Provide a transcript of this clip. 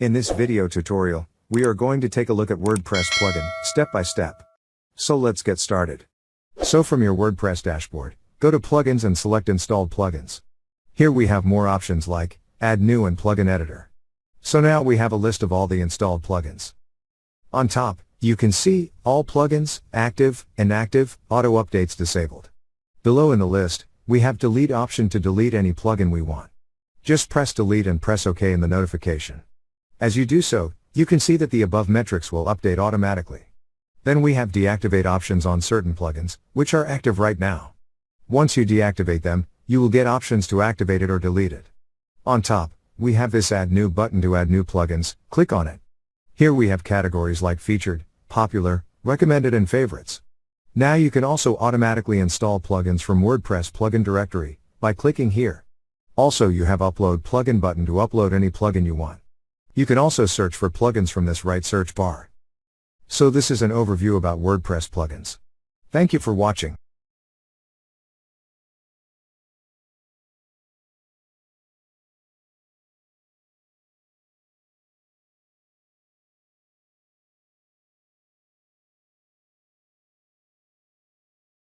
In this video tutorial, we are going to take a look at WordPress plugin, step by step. So let's get started. So from your WordPress dashboard, go to Plugins and select Installed Plugins. Here we have more options like Add New and Plugin Editor. So now we have a list of all the installed plugins. On top, you can see all plugins, active, inactive, auto updates disabled. Below in the list, we have delete option to delete any plugin we want. Just press delete and press OK in the notification. As you do so, you can see that the above metrics will update automatically. Then we have deactivate options on certain plugins, which are active right now. Once you deactivate them, you will get options to activate it or delete it. On top, we have this Add New button to add new plugins. Click on it. Here we have categories like featured, popular, recommended and favorites. Now you can also automatically install plugins from WordPress plugin directory by clicking here. Also you have Upload Plugin button to upload any plugin you want. You can also search for plugins from this right search bar. So this is an overview about WordPress plugins. Thank you for watching.